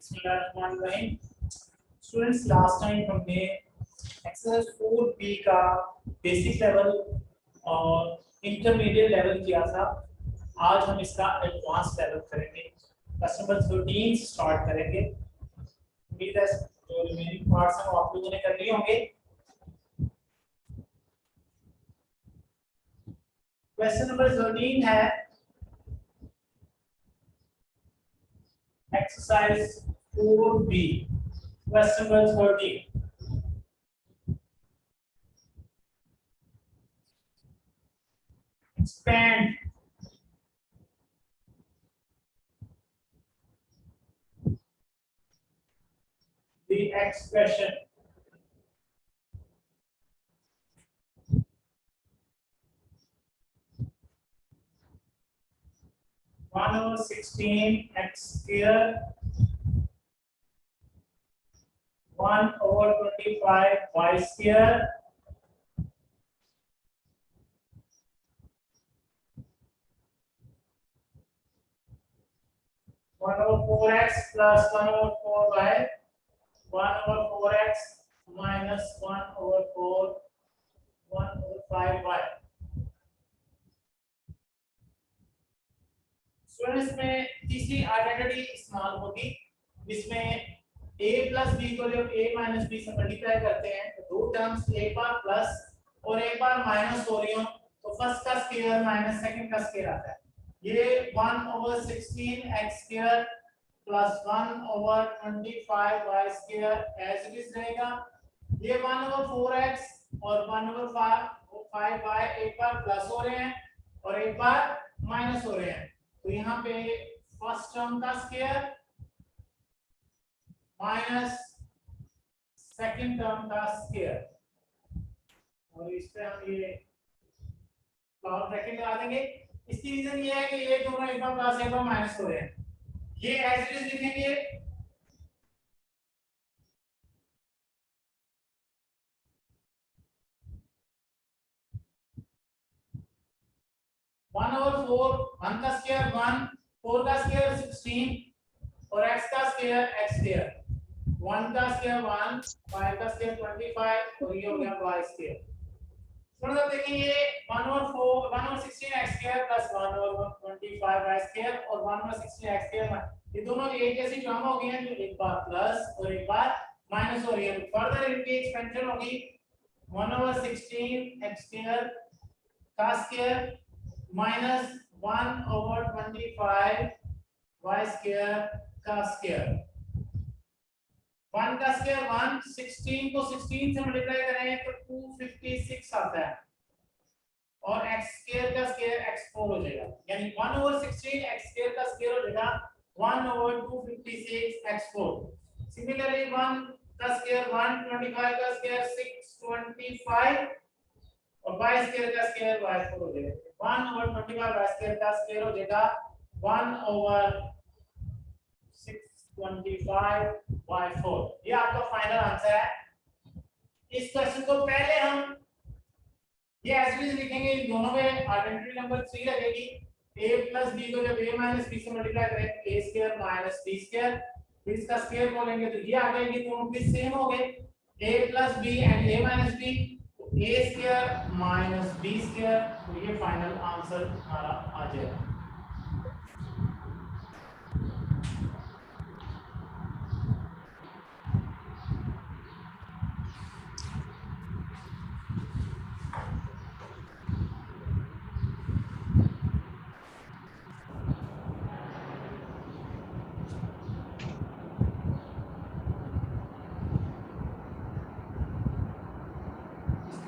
बिस्मिल्लाहिर्रहमानिर्रहीम। Students, last time हमने exercise 4B का बेसिक लेवल और इंटरमीडिएट लेवल किया था। आज हम इसका एडवांस लेवल करेंगे। क्वेश्चन नंबर 13 से स्टार्ट करेंगे। उम्मीद है जो रिमेनिंग पार्ट्स हैं वो आप लोगों ने कर लिए होंगे। क्वेश्चन नंबर 13 है exercise 4B। Question number 13, expand the expression 1/16 x square 1/25 y square one over 4x plus 1/4y 1/4x minus 1/4 1/5y। Students में तीसरी आइडेंटिटी इस्तेमाल होगी जिसमें a प्लस b को जब a माइनस b से मल्टीप्लाई करते हैं तो दो टर्म्स एक बार प्लस और एक बार माइनस हो रही हो तो फर्स्ट का स्क्वायर माइनस सेकंड का स्क्वायर आता है। ये 1/16 x square plus 1/25 y square as it is रहेगा। ये 1/4x और 1/5 y एक बार प्लस हो रहे हैं और एक बार माइनस हो रहे हैं, तो यहाँ पे फर्स्ट टर्म का स्क्वायर माइनस सेकंड टर्म का स्क्वायर, और इस पे हम ये डॉट ब्रैकेट लगा देंगे। इसकी रीजन ये है कि ये दोनों एक बार प्लस एक बार माइनस हो रहे हैं। ये एज इट इज लिखेंगे 1/4 1 का स्क्वायर 1 4 का स्क्वायर 16 और x का स्क्वायर x स्क्वायर 1 का स्क्वायर 1 5 का स्क्वायर 25 और ये हो गया y स्क्वायर। मतलब देखिए ये 1/4 1/16 x square plus 1/25 y square और 1/16 x स्क्वायर, ये दोनों एक जैसी टर्म हो गई हैं जो एक बार प्लस और एक बार माइनस हो रही है। फर्दर इनकी एक्सपेंशन होगी 1/16 x स्क्वायर का स्क्वायर माइनस 1/25 y स्क्वायर का स्क्वायर। 1 का स्क्वायर 1, 16 को 16 से मल्टीप्लाई करें तो 256 आता है और x स्क्वायर का स्क्वायर x4 हो जाएगा, यानी 1/16 x स्क्वायर का स्क्वायर हो जाएगा 1/256 x4। सिमिलरली 1 का स्क्वायर 125 का स्क्वायर 625 और y स्क्वायर का स्क्वायर y4 हो जाएगा। 1/25 y स्क्वायर का स्क्वायर हो जाएगा 1/625 y4। ये आपका फाइनल आंसर है। इस क्वेश्चन को पहले हम ये एज इट इज लिखेंगे, इन दोनों में आइडेंटिटी नंबर 3 लगेगी। a प्लस b को जब a माइनस b से मल्टीप्लाई करें a square minus b square, फिर इसका स्क्वायर बोलेंगे तो ये आ जाएगी, दोनों भी सेम हो गए a plus b and a minus b, तो a square minus b square, तो ये फाइनल आंसर हमारा आ जाएगा।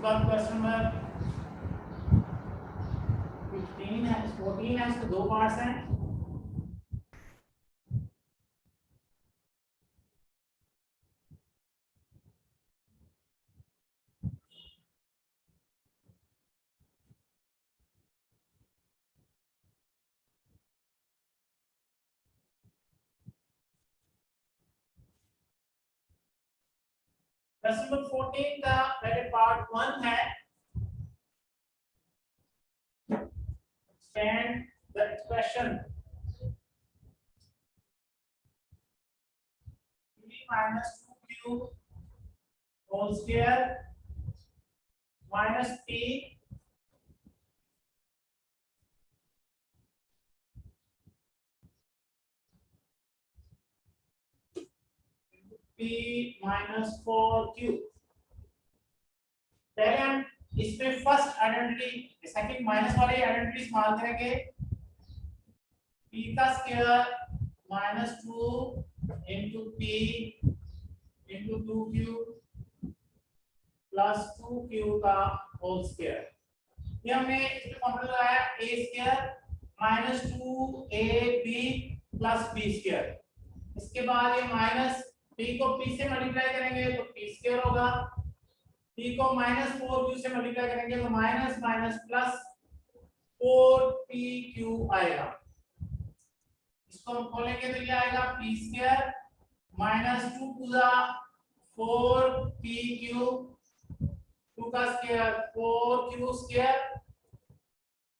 क्वेश्चन नंबर 15 है 14 है, इसके दो पार्ट्स हैं। क्वेश्चन नंबर 14 का पहले पार्ट 1 है expand the expression minus 2q whole square minus p p minus 4q। पहले हम इसमें फर्स्ट आइडेंटिटी सेकंड माइनस वाले आइडेंटिटीज मान करेंगे p का square minus 2 into p into 2q plus 2q का होल स्क्वायर। ये हमने इसमें फॉर्मूला लगाया a square minus 2ab plus b square. इसके बाद ये माइनस p को p से मल्टीप्लाई करेंगे तो p स्क्वायर होगा, p को minus 4q से मल्टीप्लाई करेंगे तो माइनस माइनस प्लस 4pq आएगा। इसको हम खोलेंगे तो ये आएगा p square minus 2 to the 4pq 2 का स्क्वायर 4q स्क्वायर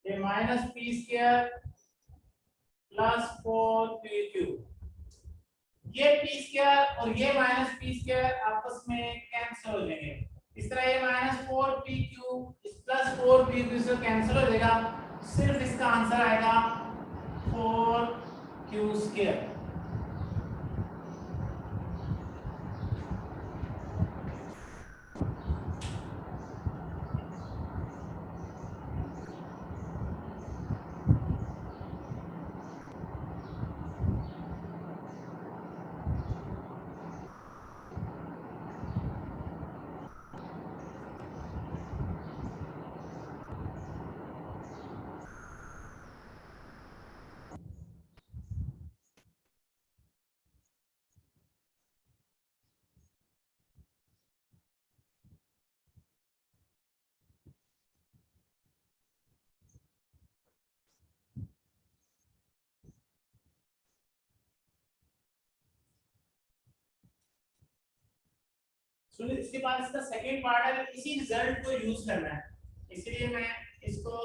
ये minus p square plus 4pq। ये p स्क्वायर और ये माइनस p स्क्वायर आपस में कैंसिल हो जाएंगे। इस तरह ये माइनस 4pq इस प्लस 4pq से कैंसिल हो जाएगा। सिर्फ इसका आंसर आएगा 4q स्क्वायर। सुनिए इसके बाद इसका सेकंड पार्ट है, इसी रिजल्ट को यूज करना है, इसलिए मैं इसको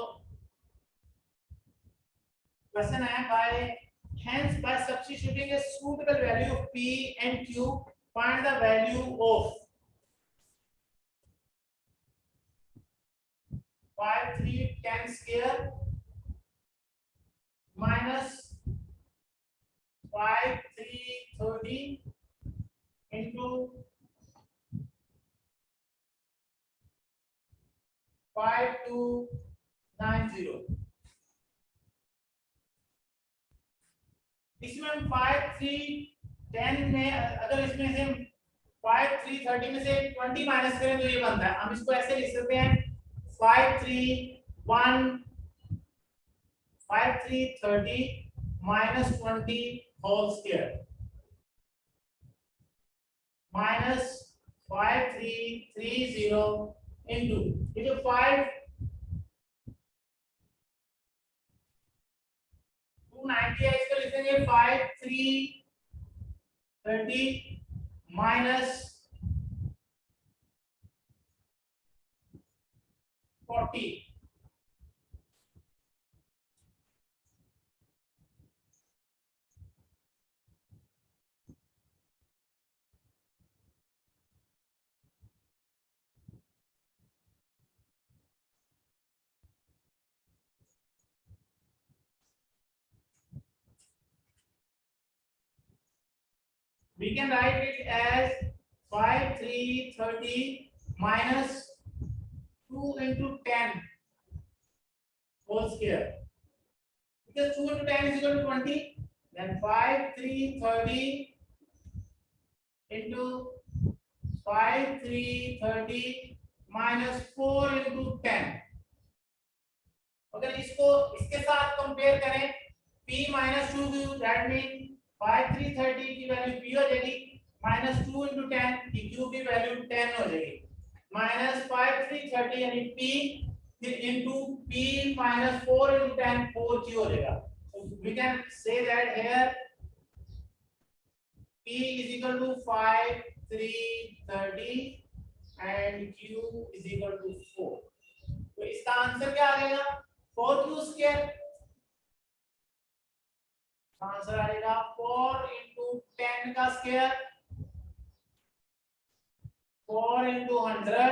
क्वेश्चन है bye hence by substituting a suitable value of p and q find the value of 5 3 10 square minus 5 3 30 into 5290। इसमें हम 5 3 10 में अगर इसमें से 5 3 30 में से 20 माइनस करें तो ये बनता है। हम इसको ऐसे लिख सकते हैं 5 3 1 5 3 30 minus 20 whole square minus 5 3 30 into ये जो 5 290 है इसको लिखेंगे 5 3 30 minus 40 we can write it as 5 3 30 minus 2 into 10 whole square, because 2 into 10 is equal to 20, then 5 3 30 into 5 3 30 minus 4 into 10। अगर इसको इसके साथ कंपेयर करें p minus 2q that means 5 3 30 की वैल्यू p हो जाएगी minus 2 into 10 की q की वैल्यू 10 हो जाएगी minus 5 3 30 यानी p into p minus 4 into 10 4q हो जाएगा। So we can say that here p is equal to 5 3 30 and q is equal to 4। तो इसका आंसर क्या आ जाएगा 4q स्क्वायर। आंसर आएगा 4 into 10 का स्क्वायर 4 into 100,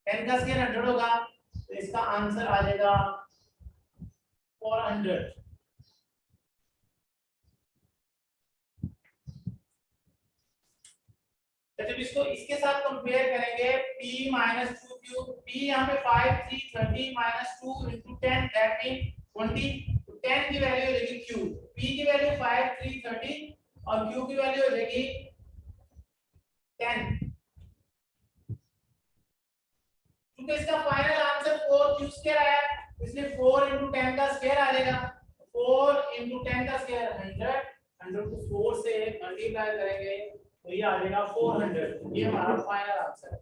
10 का स्क्वायर 100 होगा, तो इसका आंसर आ जाएगा 400। जब इसको इसके साथ कंपेयर करेंगे, p minus 2 क्यूब, p यहाँ पे 5 3 30 minus 2 into 10 that means 20, 10 की वैल्यू हो जाएगी q, p की वैल्यू 5 3 30 और q की वैल्यू हो जाएगी 10। क्योंकि इसका फाइनल आंसर 4 q स्क्वायर आया, इसलिए 4 into 10 का स्क्वायर आ जाएगा, 4 into 10 का स्क्वायर 100, 100 को 4 से मल्टीप्लाई करेंगे तो ये आ जाएगा 400। ये हमारा फाइनल आंसर है।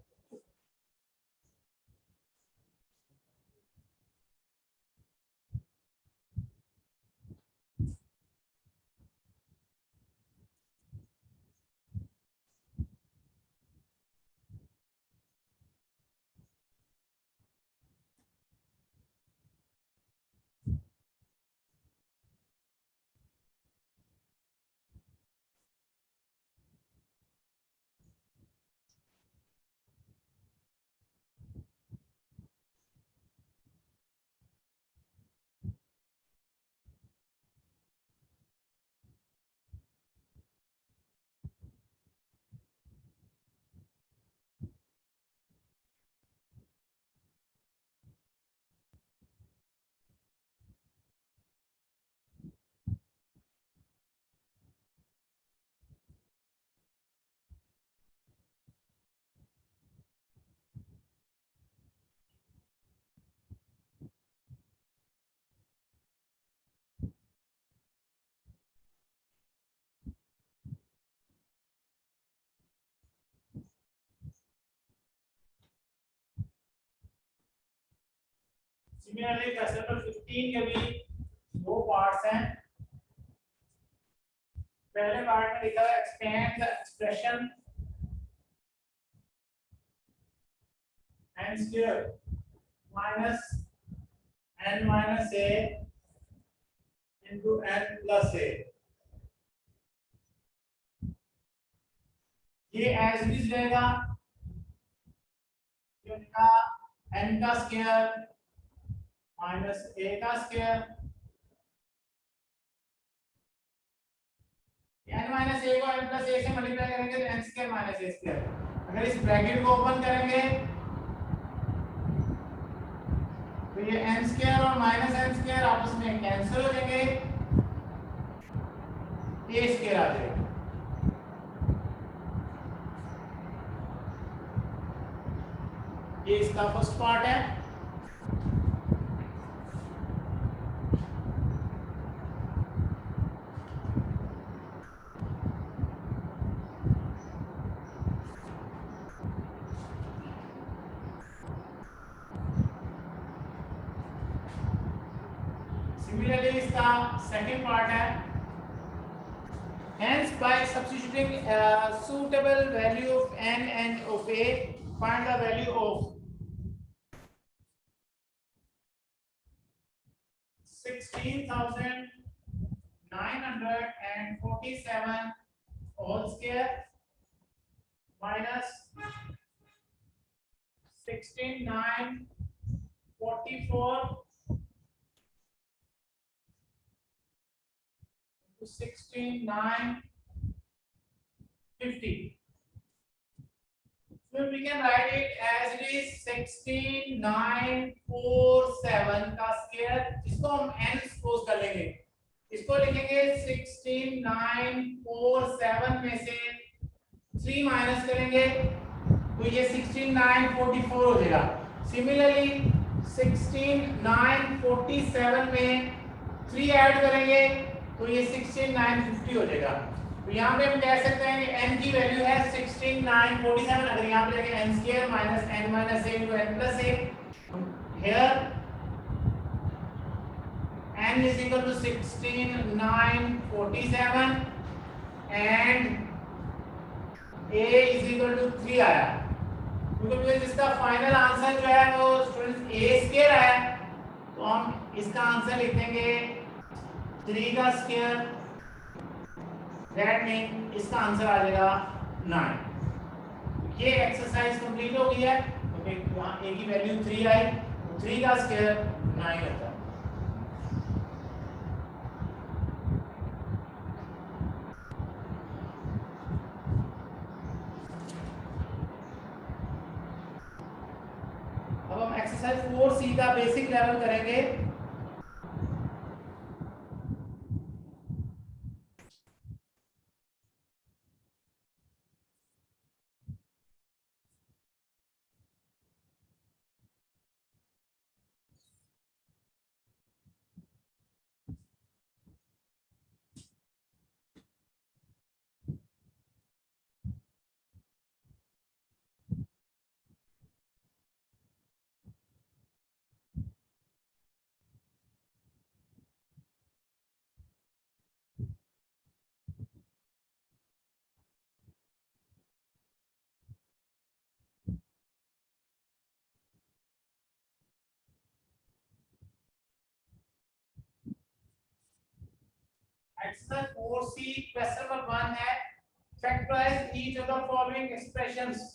सिमिलरली क्वेश्चन नंबर 15 के भी दो पार्ट्स हैं। पहले पार्ट में लिखा है expand the expression n square minus n minus a into n plus a। ये एज इट इज रहेगा, ये लिखा n का स्क्वायर माइनस a का स्क्वायर, n माइनस a को n प्लस a से मल्टीप्लाई करेंगे तो n square minus a square. अगर इस ब्रैकेट को ओपन करेंगे तो ये n स्क्वायर और माइनस n स्क्वायर आपस में कैंसिल हो जाएंगे, a स्क्वायर आ जाएगा। ये इसका फर्स्ट पार्ट है। Similarly, इसका second part है, hence by substituting a suitable value of n and of a, find the value of 16,947 whole square minus 16,944 to 16,950. So we can write it as it is 16,947 का square, इसको हम n suppose कर लेंगे, इसको लिखेंगे 16,947 में से 3 माइनस करेंगे तो ये 16,944 हो जाएगा। सिमिलरली 16,947 में 3 ऐड करेंगे तो ये 16,950 हो जाएगा। तो यहाँ पे हम कह सकते हैं कि n की वैल्यू है 16,947, अगर यहाँ पे लगे n square minus n minus a into n plus a, here n is equal to 16,947 and a is equal to 3 आया, क्योंकि इसका फाइनल आंसर जो है वो स्टूडेंट्स a स्क्वायर है, तो हम इसका आंसर लिख देंगे 3 का स्क्वायर, दैट मीन इसका आंसर आ जाएगा 9। ये एक्सरसाइज कंप्लीट हो गई है, तो यहाँ a की वैल्यू 3 आई, तो 3 का स्क्वायर 9 होता है। अब हम एक्सरसाइज 4C का बेसिक लेवल करेंगे। एक्सरसाइज 4C क्वेश्चन नंबर 1 है, factorize each of the following expressions.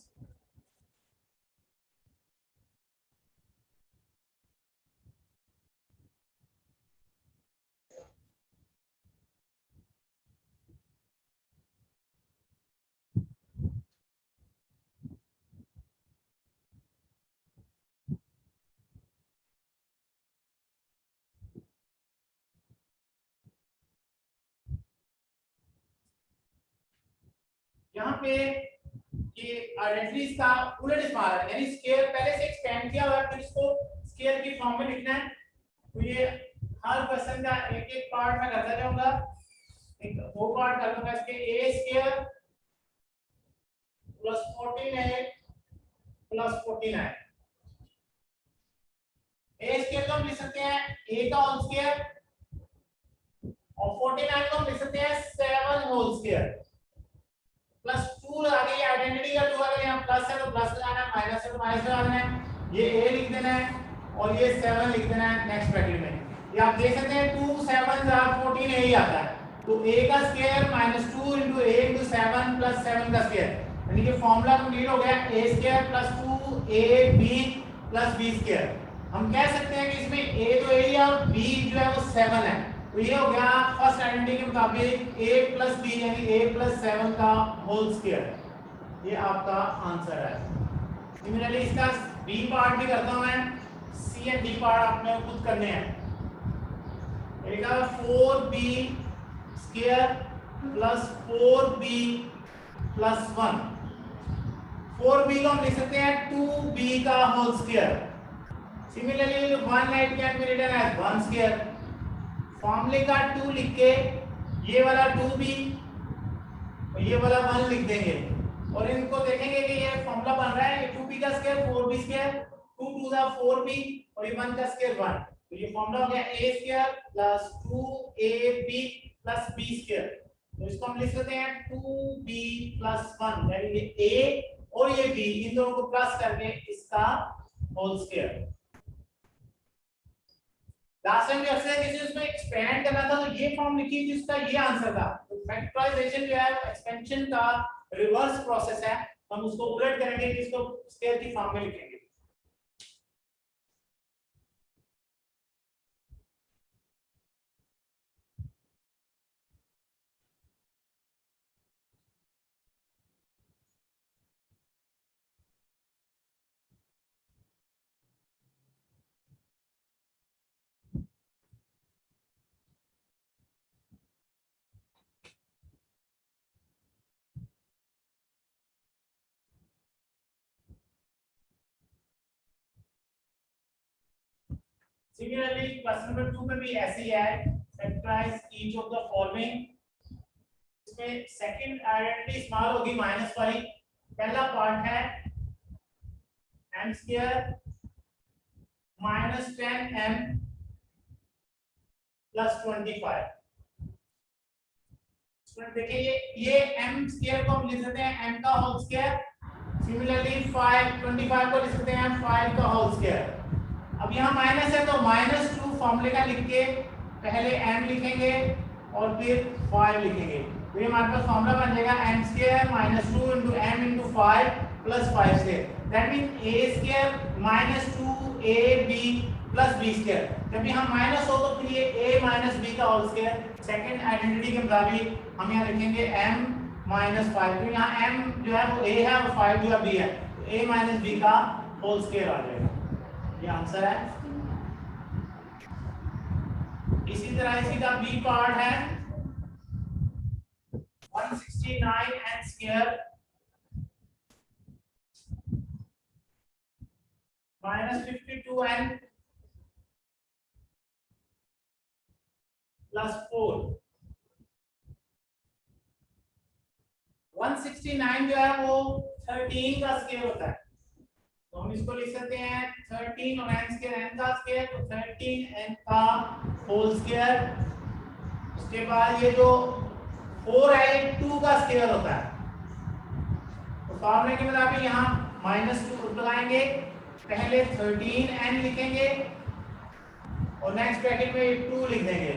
यहाँ पे ये आइडेंटिटीज का उलट इस्तेमाल है, यानी स्केयर पहले से एक्सपेंड किया हुआ है, फिर इसको स्केयर की फॉर्म में लिखना है। तो ये हर क्वेश्चन का एक एक पार्ट में करता जाऊंगा, एक दो पार्ट कर लूंगा इसके। a square plus 14a plus 14i, a square को हम लिख सकते हैं a का होल स्क्वायर, और 14i को हम लिख सकते हैं 7 होल स्क्वायर प्लस 2। आगे आइडेंटिटी का 2 अगर यहाँ प्लस है तो प्लस लगाना है, माइनस है तो माइनस लगाना है। ये a लिख देना है और ये 7 लिख देना है नेक्स्ट ब्रैकेट में। ये आप देख सकते हैं 2 7 14 a ही आता है, तो a का स्क्वायर -2 * a * 7 + 7 का स्क्वायर, यानी कि फार्मूला कंप्लीट हो गया a square + 2ab + b square. हम कह सकते हैं कि इसमें a तो a ही है और b जो है वो 7 है, तो ये हो गया फर्स्ट आइडेंटिटी के मुताबिक a + b यानी a + 7 का होल स्क्वायर। ये आपका आंसर है। सिमिलरली इसका b पार्ट भी करता हूं मैं, c एंड d पार्ट आपने खुद करने हैं। देखा 4b square plus 4b plus 1, 4b को हम लिख सकते हैं 2b का whole square. Similarly 1 can be written as 1 square. फॉर्मूले का 2 लिख के ये वाला 2b और ये वाला 1 लिख देंगे, और इनको देखेंगे कि ये फॉर्मूला बन रहा है। ये 2b का स्क्वायर 4b स्क्वायर, 2 2 दा 4b और ये 1 का स्क्वायर 1, तो ये फॉर्मूला हो गया a square plus 2ab plus b square. तो इसको हम लिख सकते हैं 2b प्लस 1, यानी ये a और ये b, इन दोनों को प्लस करके इसका होल स्क्वायर। लास्ट टाइम जैसे किसी उसमें एक्सपेंड करना था तो ये फॉर्म लिखी थी, उसका ये आंसर था। तो फैक्टराइजेशन जो है एक्सपेंशन का रिवर्स प्रोसेस है, हम उसको उलट करेंगे कि इसको स्क्वायर की फॉर्म में लिखेंगे। सिमिलरली क्वेश्चन नंबर 2 में भी ऐसे ही है, factorize each of the following. इसमें सेकंड आइडेंटिटी इस्तेमाल होगी -5। पहला पार्ट है m square -10m plus 25। Student देखिए ये m स्क्वायर को हम लिख सकते हैं m का होल स्क्वायर। सिमिलरली 25 को लिख सकते हैं 5 का होल स्क्वायर। अब यहाँ माइनस है तो -2 फॉर्मूले का लिख के पहले m लिखेंगे और फिर 5 लिखेंगे, तो ये हमारे पास फॉर्मूला बन जाएगा m² -2 * m * 5 plus 5 square. That means a square minus 2ab plus b square. जब भी हम माइनस हो तो फिर ये a minus b का होल स्क्वायर. सेकंड आइडेंटिटी के मुताबिक हम यहाँ लिखेंगे m minus 5. तो यहाँ m जो है वो a है और 5 जो है b है. तो a minus b का होल स्क्वायर आ जाएगा. ये आंसर है. इसी तरह इसी का b पार्ट है 169 n square minus 52n plus 4. 169 जो है वो 13 का स्क्वायर होता है. तो हम इसको लिख सकते हैं 13 और n स्क्वायर n का स्क्वायर, तो 13n का होल स्क्वायर. उसके बाद ये जो 4 है ये 2 का स्क्वायर होता है. तो फॉर्मूले के मुताबिक यहाँ -2 लगाएंगे. पहले 13n लिखेंगे और नेक्स्ट ब्रैकेट में 2 लिख देंगे.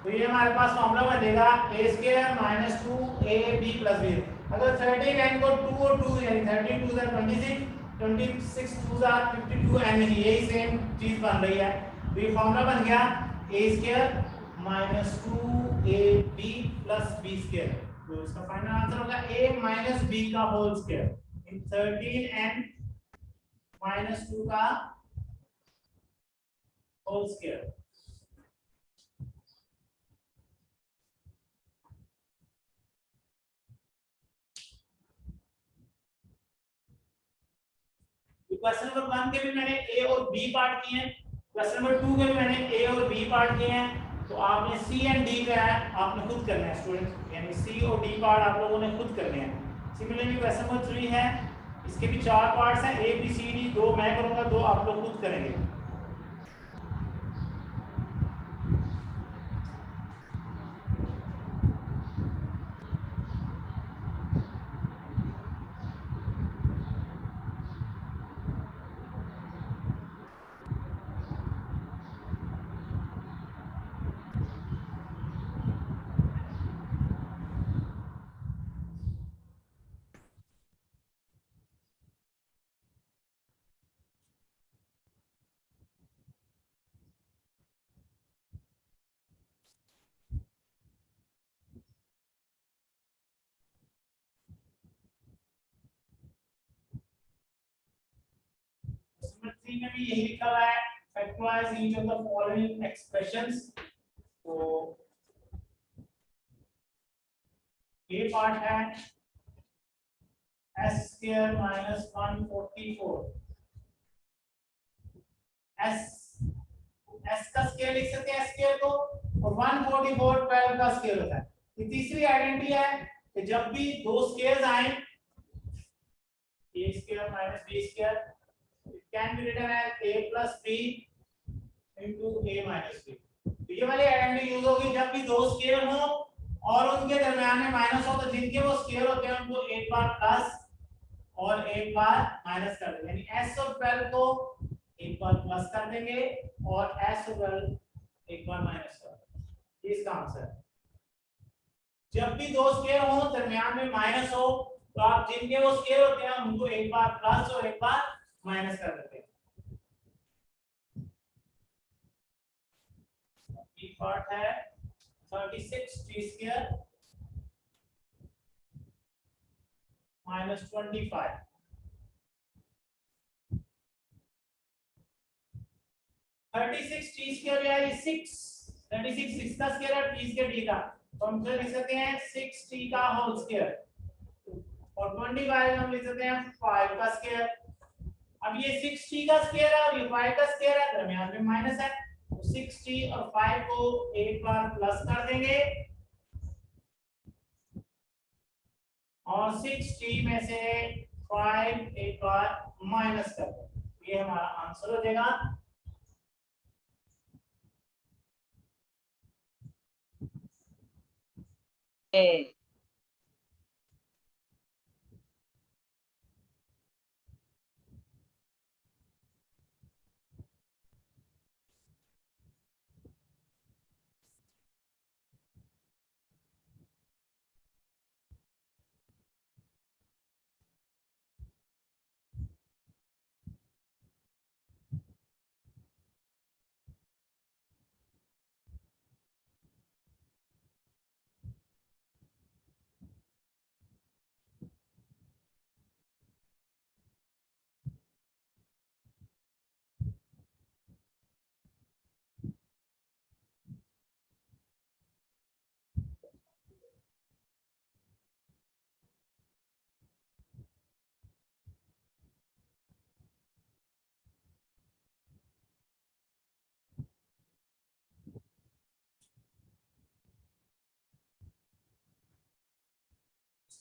तो ये हमारे पास फॉर्मूला बनेगा a square minus 2ab plus b. अगर 13n को 2 और 2 यानी 13 2 26, 26 2 52n ही यही सेम चीज बन रही है. तो ये फॉर्मूला बन गया a square minus 2ab plus b square. तो इसका फाइनल आंसर होगा a माइनस b का होल स्क्वायर इन 13n माइनस 2 का होल स्क्वायर. क्वेश्चन नंबर 1 के भी मैंने ए और बी पार्ट किए हैं. क्वेश्चन नंबर 2 के भी मैंने ए और बी पार्ट किए हैं. तो आपने सी एंड डी का है आपने खुद करना है स्टूडेंट, यानी सी और डी पार्ट आप लोगों ने खुद करने हैं. सिमिलरली क्वेश्चन नंबर 3 है, इसके भी 4 पार्ट्स हैं ए बी सी डी. 2 मैं करूंगा, 2 आप लोग खुद करेंगे. नंबर 3 में भी यही लिखा हुआ है, factorize each of the following expressions. तो ये पार्ट है s स्क्वायर माइनस 144. s का स्क्वायर लिख सकते हैं s स्क्वायर को, और 144 12 का स्क्वायर होता है. ये तीसरी आइडेंटिटी है कि जब भी दो स्क्वायर्स आए a square minus b square, it can be written as a plus b into a minus b. तो ये वाली आइडेंटिटी यूज होगी जब भी दो स्क्वायर हो और उनके दरमियान में माइनस हो. तो जिनके वो स्क्वायर होते हैं उनको एक बार प्लस और एक बार माइनस कर देंगे. यानी s और 12 को एक बार प्लस कर देंगे और s और 12 एक बार माइनस कर देंगे. ये इसका आंसर है. जब भी दो स्क्वायर हो दरमियान में माइनस हो तो आप जिनके वो स्क्वायर होते हैं उनको एक बार प्लस और एक बार माइनस कर देते हैं. ये पार्ट है 36 t square minus 25. 36 t square या 6 36 6 का स्क्वायर है t स्क्वायर d का. तो हम लिख सकते हैं 6t का होल स्क्वायर, और 25 हम लिख सकते हैं 5 का स्क्वायर. अब ये 6t का स्क्वायर है और ये 5 का स्क्वायर है, दरमियान में माइनस है. तो 6t और 5 को एक बार प्लस कर देंगे और 6t में से 5 एक बार माइनस कर देंगे. ये हमारा आंसर हो जाएगा. ए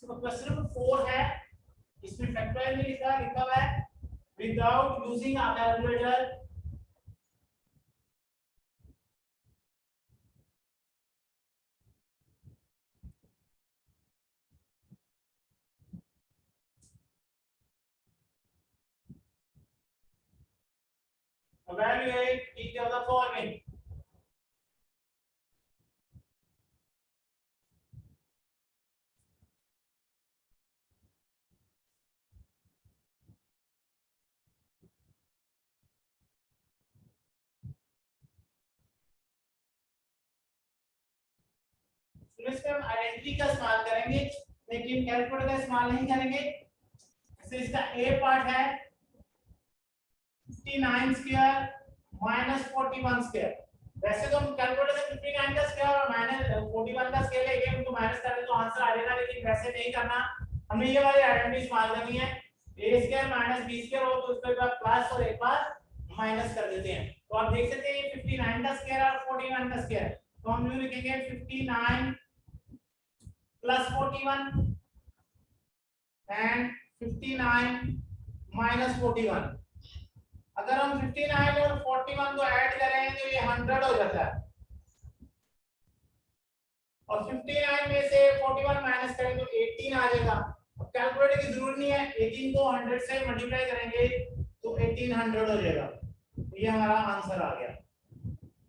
क्वेश्चन 4 है, इसमें फैक्टराइज नहीं लिखा हुआ है without using a calculator. Evaluate each of the following. इसमें हम आइडेंटिटी का इस्तेमाल करेंगे लेकिन कैलकुलेटर का इस्तेमाल नहीं करेंगे। तो इसका ए पार्ट है 59 स्क्वायर माइनस 41 स्क्वायर। वैसे तो हम कैलकुलेटर से 59 का स्क्वायर और माइनस 41 का स्क्वायर लेके उनको माइनस करें तो आंसर आ जाएगा, लेकिन वैसे नहीं करना, हमें ये वाली आइडेंटिटी इस्तेमाल करनी है। ए स्क्वायर माइनस बी स्क्वायर हो तो उसके बाद प्लस और एक बार माइनस कर देते हैं। तो आप देख सकते हैं 59 का स्क्वायर और 41 का स्क्वायर, तो हम यूं लिखेंगे 59 प्लस 41 एंड 59 माइनस 41। अगर हम 59 और 41 को ऐड करें तो ये 100 हो जाता है, और 59 में से 41 माइनस करें तो 18 आ जाएगा। अब कैलकुलेटर की जरूरत नहीं है, 18 को 100 से मल्टीप्लाई करेंगे तो 1800 हो जाएगा। तो ये हमारा आंसर आ गया।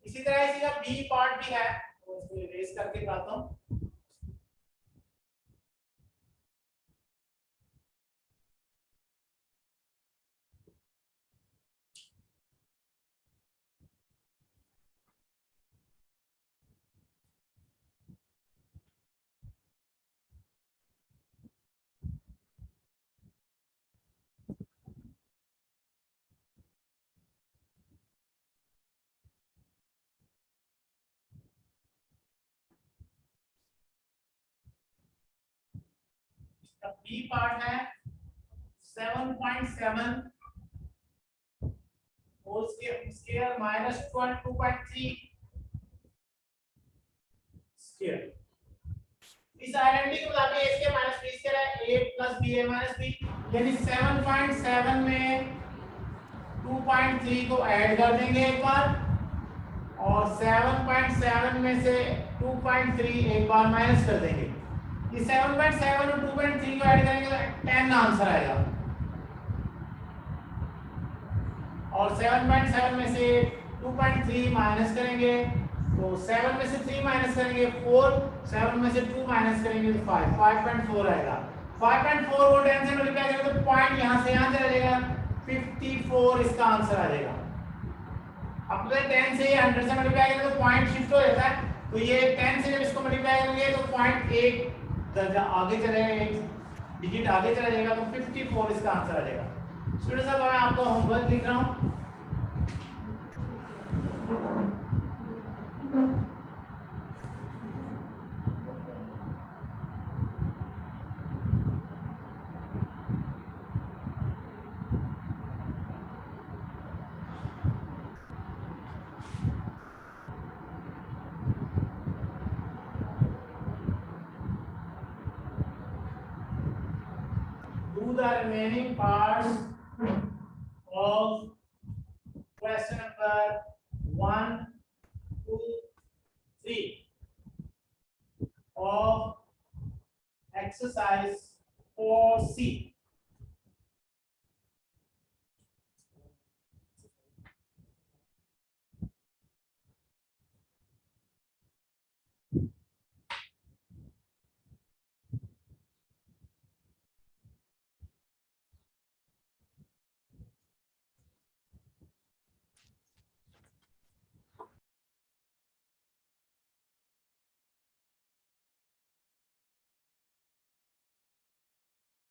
इसी तरह इसी का बी पार्ट भी है, तो इसको इरेज करके दिखाता हूं। इसका बी पार्ट है 7.7 होल स्क्वायर माइनस 2.3 स्क्वायर। इस आइडेंटिटी को बताते हैं इसके माइनस बी स्क्वायर है a plus b a minus b, यानी 7.7 में 2.3 को ऐड कर देंगे एक बार, और 7.7 में से 2.3 एक बार माइनस कर देंगे। ये 7.7 और 2.3 को ऐड करेंगे तो 10 आंसर आएगा, और 7.7 में से 2.3 माइनस करेंगे तो 7 में से 3 माइनस करेंगे 4, 7 में से 2 माइनस करेंगे तो 5, 5.4 आएगा। 5.4 को 10 से मल्टीप्लाई करेंगे तो पॉइंट यहां से यहां चला जाएगा, 54 इसका आंसर आ जाएगा। अब तो 10 से 100 से मल्टीप्लाई करेंगे तो पॉइंट शिफ्ट हो जाता है, तो ये 10 से जब इसको मल्टीप्लाई करेंगे तो पॉइंट एक दर्जा आगे चलेगा, एक डिजिट आगे चला जाएगा, तो 54 इसका आंसर आ जाएगा। स्टूडेंट साहब मैं आपको होमवर्क लिख रहा हूं। Do the remaining parts of question number 1, 2, 3 of exercise 4C.